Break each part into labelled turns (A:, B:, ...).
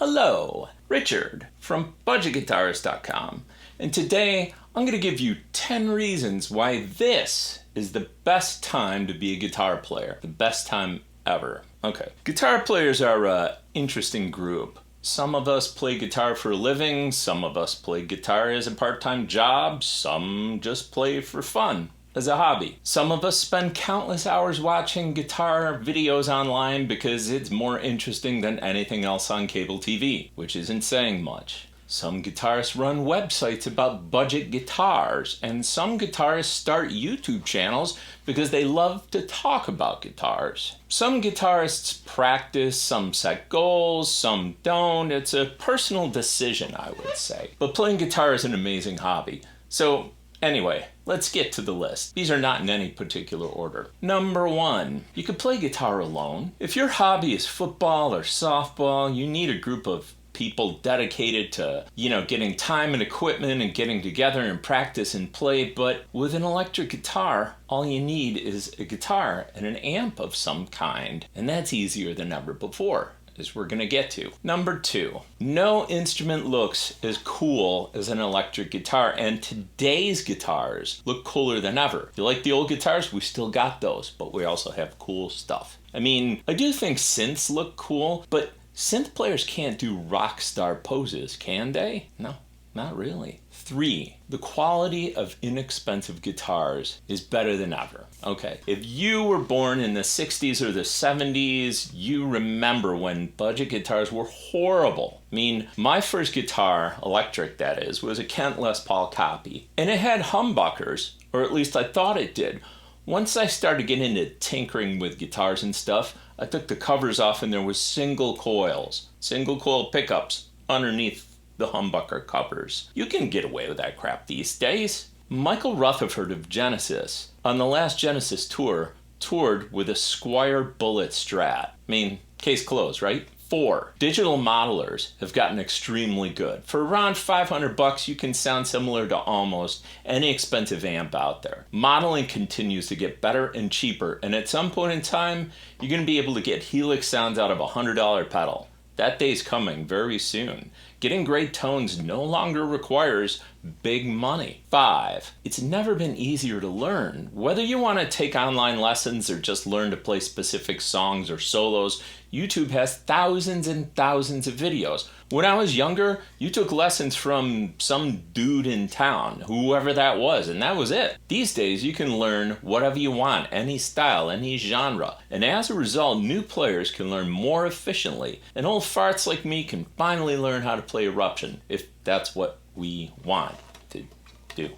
A: Hello, Richard from budgetguitarist.com, and today I'm going to give you 10 reasons why this is the best time to be a guitar player. The best time ever. Okay. Guitar players are an interesting group. Some of us play guitar for a living, some of us play guitar as a part-time job, some just play for fun as a hobby. Some of us spend countless hours watching guitar videos online because it's more interesting than anything else on cable TV, which isn't saying much. Some guitarists run websites about budget guitars, and some guitarists start YouTube channels because they love to talk about guitars. Some guitarists practice, some set goals, some don't. It's a personal decision, I would say. But playing guitar is an amazing hobby. So anyway, let's get to the list. These are not in any particular order. Number 1, you could play guitar alone. If your hobby is football or softball, you need a group of people dedicated to, getting time and equipment and getting together and practice and play. But with an electric guitar, all you need is a guitar and an amp of some kind. And that's easier than ever before, as we're going to get to. Number 2, no instrument looks as cool as an electric guitar, and today's guitars look cooler than ever. If you like the old guitars, we still got those, but we also have cool stuff. I do think synths look cool, but synth players can't do rock star poses, can they? No, not really. 3, the quality of inexpensive guitars is better than ever. Okay, if you were born in the 60s or the 70s, you remember when budget guitars were horrible. My first guitar, electric that is, was a Kent Les Paul copy. And it had humbuckers, or at least I thought it did. Once I started getting into tinkering with guitars and stuff, I took the covers off and there was single coil pickups underneath the humbucker covers. You can get away with that crap these days. Michael Rutherford of Genesis, on the last Genesis tour, toured with a Squier Bullet Strat. Case closed, right? 4, digital modelers have gotten extremely good. For around $500, you can sound similar to almost any expensive amp out there. Modeling continues to get better and cheaper, and at some point in time, you're going to be able to get Helix sounds out of a $100 pedal. That day's coming very soon. Getting great tones no longer requires big money. 5, it's never been easier to learn. Whether you want to take online lessons or just learn to play specific songs or solos, YouTube has thousands and thousands of videos. When I was younger, you took lessons from some dude in town, whoever that was, and that was it. These days, you can learn whatever you want, any style, any genre. And as a result, new players can learn more efficiently, and old farts like me can finally learn how to play Eruption, if that's what we want to do.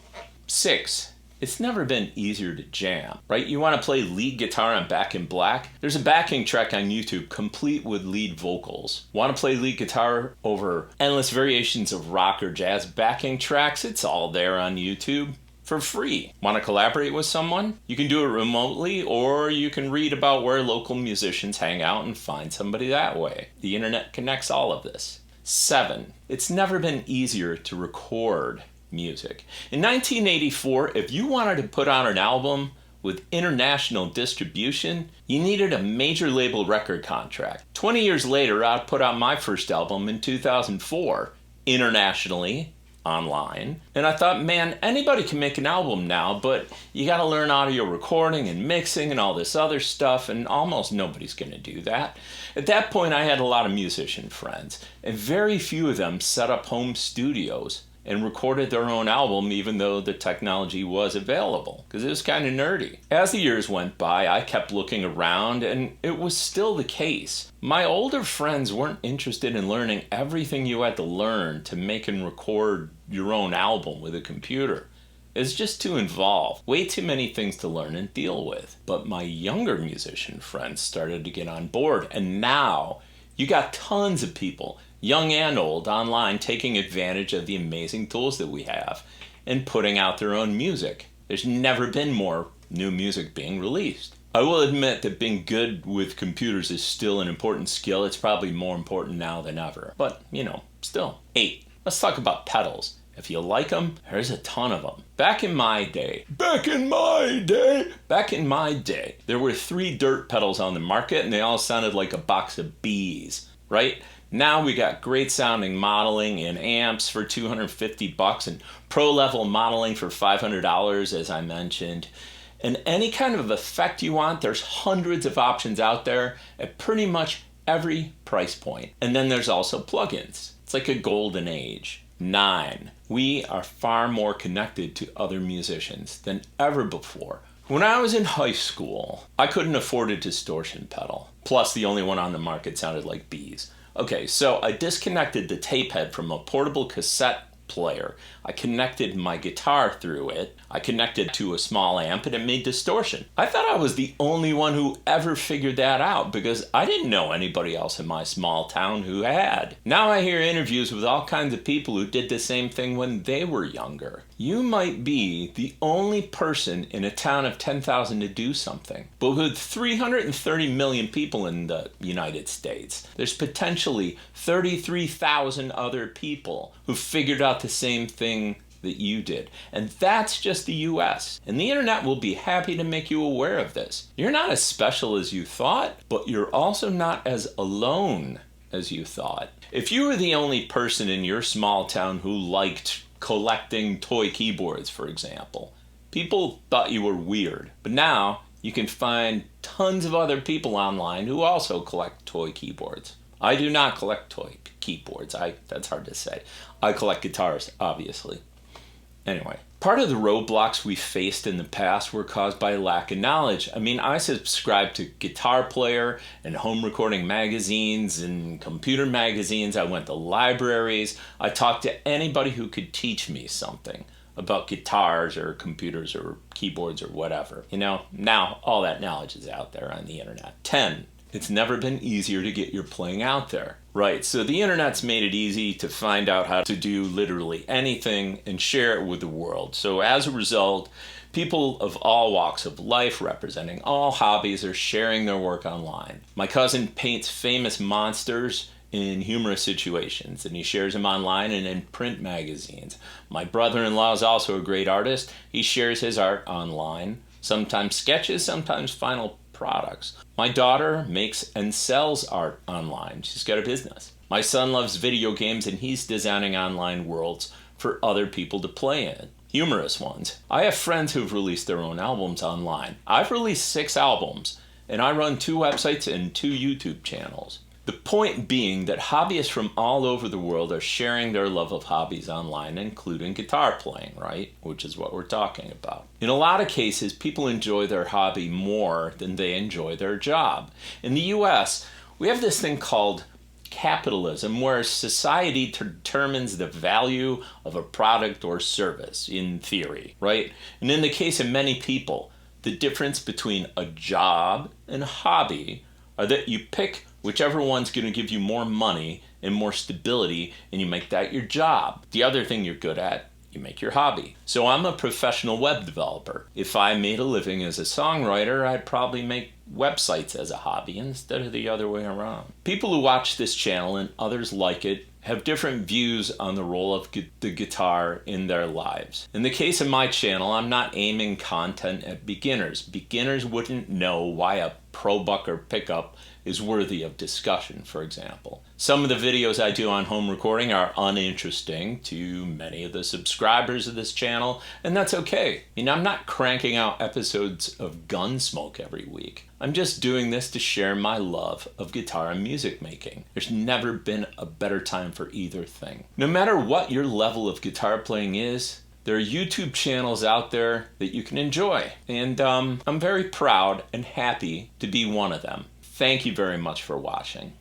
A: 6, it's never been easier to jam, right? You want to play lead guitar on Back in Black? There's a backing track on YouTube complete with lead vocals. Want to play lead guitar over endless variations of rock or jazz backing tracks? It's all there on YouTube for free. Want to collaborate with someone? You can do it remotely, or you can read about where local musicians hang out and find somebody that way. The internet connects all of this. 7, it's never been easier to record music. In 1984, if you wanted to put out an album with international distribution, you needed a major label record contract. 20 years later, I put out my first album in 2004, internationally, online. And I thought, man, anybody can make an album now, but you gotta learn audio recording and mixing and all this other stuff, and almost nobody's gonna do that. At that point, I had a lot of musician friends, and very few of them set up home studios and recorded their own album even though the technology was available, because it was kind of nerdy. As the years went by, I kept looking around, and it was still the case. My older friends weren't interested in learning everything you had to learn to make and record your own album with a computer. It's just too involved. Way too many things to learn and deal with. But my younger musician friends started to get on board, and now you got tons of people, young and old, online taking advantage of the amazing tools that we have and putting out their own music. There's never been more new music being released. I will admit that being good with computers is still an important skill. It's probably more important now than ever. But, still. 8, let's talk about pedals. If you like them, there's a ton of them. Back in my day, there were 3 dirt pedals on the market, and they all sounded like a box of bees, right? Now we got great sounding modeling and amps for $250 and pro level modeling for $500, as I mentioned. And any kind of effect you want, there's hundreds of options out there at pretty much every price point. And then there's also plugins. It's like a golden age. 9. We are far more connected to other musicians than ever before. When I was in high school, I couldn't afford a distortion pedal. Plus, the only one on the market sounded like bees. Okay, so I disconnected the tape head from a portable cassette player. I connected my guitar through it. I connected to a small amp and it made distortion. I thought I was the only one who ever figured that out because I didn't know anybody else in my small town who had. Now I hear interviews with all kinds of people who did the same thing when they were younger. You might be the only person in a town of 10,000 to do something. But with 330 million people in the United States, there's potentially 33,000 other people who figured out the same thing that you did. And that's just the US. And the internet will be happy to make you aware of this. You're not as special as you thought, but you're also not as alone as you thought. If you were the only person in your small town who liked collecting toy keyboards, for example, people thought you were weird. But now you can find tons of other people online who also collect toy keyboards. I do not collect toy keyboards. That's hard to say. I collect guitars, obviously. Anyway, part of the roadblocks we faced in the past were caused by lack of knowledge. I mean, I subscribed to Guitar Player and home recording magazines and computer magazines. I went to libraries. I talked to anybody who could teach me something about guitars or computers or keyboards or whatever. You know, now all that knowledge is out there on the internet. 10. It's never been easier to get your playing out there. Right, so the internet's made it easy to find out how to do literally anything and share it with the world. So as a result, people of all walks of life representing all hobbies are sharing their work online. My cousin paints famous monsters in humorous situations, and he shares them online and in print magazines. My brother-in-law is also a great artist. He shares his art online, sometimes sketches, sometimes final products. My daughter makes and sells art online. She's got a business. My son loves video games and he's designing online worlds for other people to play in. Humorous ones. I have friends who've released their own albums online. I've released 6 albums and I run 2 websites and 2 YouTube channels. The point being that hobbyists from all over the world are sharing their love of hobbies online, including guitar playing, right? Which is what we're talking about. In a lot of cases, people enjoy their hobby more than they enjoy their job. In the US, we have this thing called capitalism, where society determines the value of a product or service, in theory, right? And in the case of many people, the difference between a job and a hobby are that you pick whichever one's going to give you more money and more stability, and you make that your job. The other thing you're good at, you make your hobby. So I'm a professional web developer. If I made a living as a songwriter, I'd probably make websites as a hobby instead of the other way around. People who watch this channel and others like it have different views on the role of the guitar in their lives. In the case of my channel, I'm not aiming content at beginners. Beginners wouldn't know why a Pro Buck or pickup is worthy of discussion, for example. Some of the videos I do on home recording are uninteresting to many of the subscribers of this channel, and that's okay. I mean, I'm not cranking out episodes of Gunsmoke every week. I'm just doing this to share my love of guitar and music making. There's never been a better time for either thing. No matter what your level of guitar playing is, there are YouTube channels out there that you can enjoy, and I'm very proud and happy to be one of them. Thank you very much for watching.